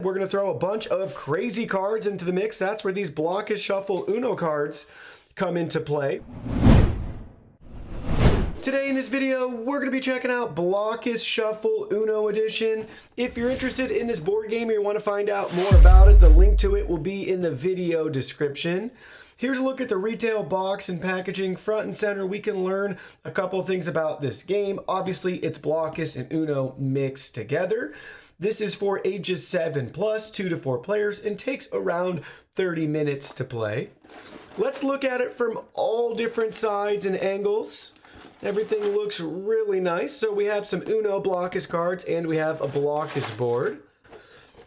We're going to throw a bunch of crazy cards into the mix. That's where these Block is Shuffle Uno cards come into play. Today in this video, we're going to be checking out Block is Shuffle Uno Edition. If you're interested in this board game or you want to find out more about it, the link to it will be in the video description. Here's a look at the retail box and packaging. Front and center, we can learn a couple of things about this game. Obviously, it's Blokus and Uno mixed together. This is for ages 7+, 2 to 4 players, and takes around 30 minutes to play. Let's look at it from all different sides and angles. Everything looks really nice. So we have some Uno Blokus cards and we have a Blokus board.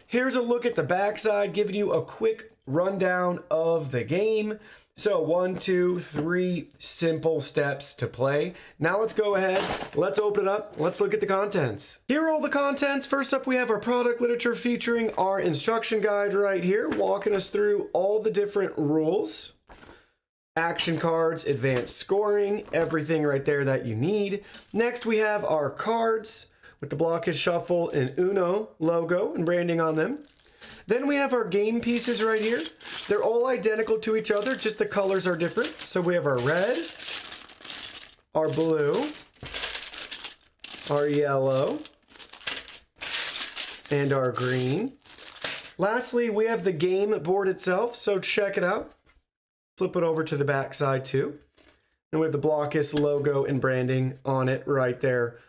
Here's a look at the backside, giving you a quick rundown of the game. So 1, 2, 3 simple steps to play. Now let's go ahead, let's open it up, let's look at the contents. Here are all the contents. First up, we have our product literature featuring our instruction guide right here, walking us through all the different rules. Action cards, advanced scoring, everything right there that you need. Next, we have our cards with the Block is Shuffle and Uno logo and branding on them. Then we have our game pieces right here. They're all identical to each other, just the colors are different. So we have our red, our blue, our yellow, and our green. Lastly, we have the game board itself, so check it out. Flip it over to the back side too. And we have the Blokus logo and branding on it right there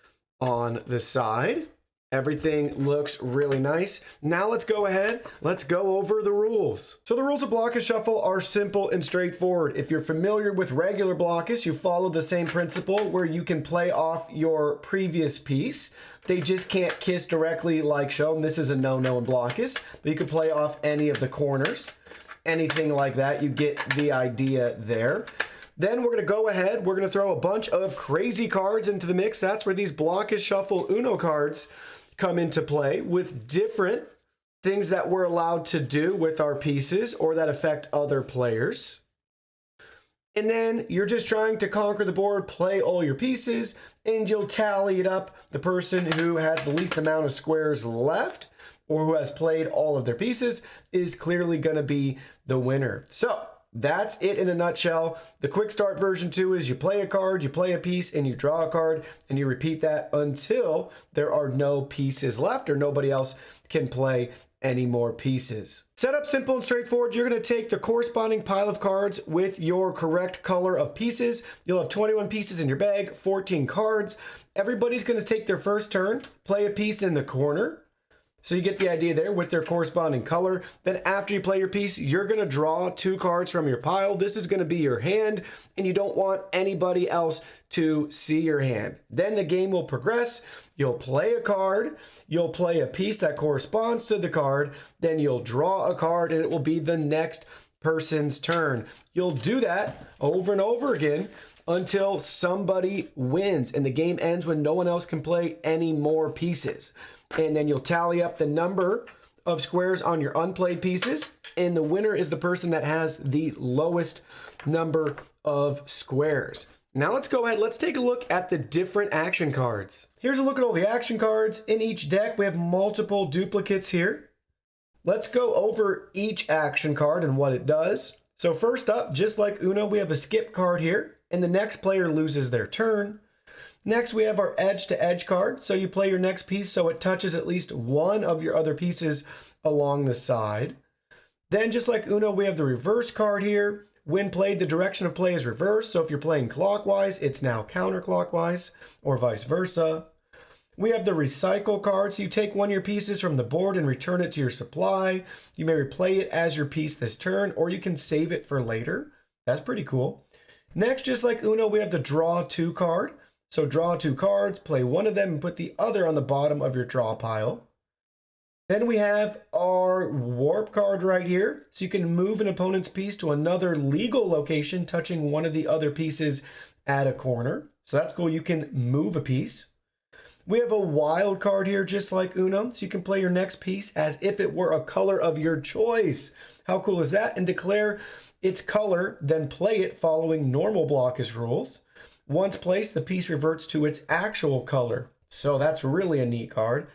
on the side. Everything looks really nice. Now let's go ahead, let's go over the rules. So the rules of Block is Shuffle are simple and straightforward. If you're familiar with regular Blokus, you follow the same principle where you can play off your previous piece. They just can't kiss directly like shown. This is a no-no in Blokus, but you can play off any of the corners. Anything like that, you get the idea there. Then we're going to go ahead, we're going to throw a bunch of crazy cards into the mix. That's where these Block is Shuffle Uno cards come into play with different things that we're allowed to do with our pieces or that affect other players. And then you're just trying to conquer the board, play all your pieces, and you'll tally it up. The person who has the least amount of squares left or who has played all of their pieces is clearly going to be the winner. So that's it in a nutshell. The quick start version 2 is you play a card, you play a piece, and you draw a card, and you repeat that until there are no pieces left or nobody else can play any more pieces. Setup simple and straightforward. You're going to take the corresponding pile of cards with your correct color of pieces. You'll have 21 pieces in your bag, 14 cards. Everybody's going to take their first turn, play a piece in the corner. So you get the idea there with their corresponding color. Then after you play your piece, you're going to draw 2 cards from your pile. This is going to be your hand, and you don't want anybody else to see your hand. Then the game will progress. You'll play a card. You'll play a piece that corresponds to the card. Then you'll draw a card, and it will be the next person's turn. You'll do that over and over again until somebody wins, and the game ends when no one else can play any more pieces. And then you'll tally up the number of squares on your unplayed pieces, and the winner is the person that has the lowest number of squares. Now let's go ahead, let's take a look at the different action cards. Here's a look at all the action cards. In each deck, we have multiple duplicates here. Let's go over each action card and what it does. So first up, just like Uno, we have a skip card here, and the next player loses their turn. Next, we have our edge-to-edge card. So you play your next piece so it touches at least one of your other pieces along the side. Then, just like Uno, we have the reverse card here. When played, the direction of play is reversed. So if you're playing clockwise, it's now counterclockwise, or vice versa. We have the recycle card. So you take one of your pieces from the board and return it to your supply. You may replay it as your piece this turn, or you can save it for later. That's pretty cool. Next, just like Uno, we have the draw 2 card. So draw 2 cards, play one of them, and put the other on the bottom of your draw pile. Then we have our warp card right here. So you can move an opponent's piece to another legal location, touching one of the other pieces at a corner. So that's cool. You can move a piece. We have a wild card here, just like Uno. So you can play your next piece as if it were a color of your choice. How cool is that? And declare its color, then play it following normal Blokus rules. Once placed, the piece reverts to its actual color. So that's really a neat card.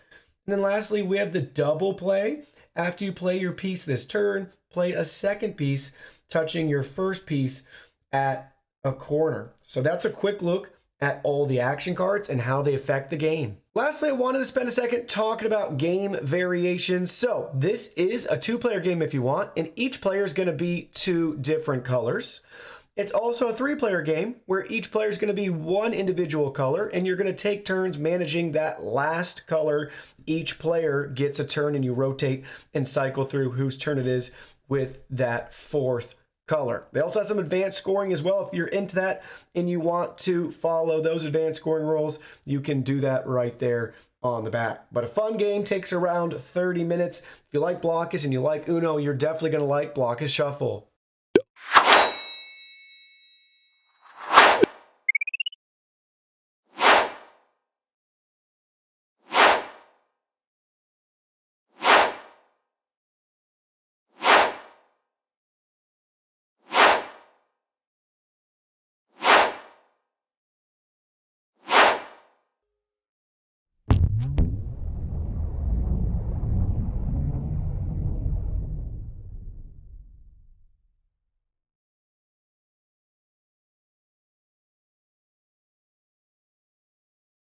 And then lastly, we have the double play. After you play your piece this turn, play a second piece, touching your first piece at a corner. So that's a quick look at all the action cards and how they affect the game. Lastly, I wanted to spend a second talking about game variations. So this is a 2-player game if you want, and each player is going to be 2 different colors. It's also a 3-player game where each player is going to be 1 individual color, and you're going to take turns managing that last color. Each player gets a turn, and you rotate and cycle through whose turn it is with that 4th color. They also have some advanced scoring as well. If you're into that and you want to follow those advanced scoring rules, you can do that right there on the back. But a fun game, takes around 30 minutes. If you like Blokus and you like Uno, you're definitely going to like Blokus Shuffle.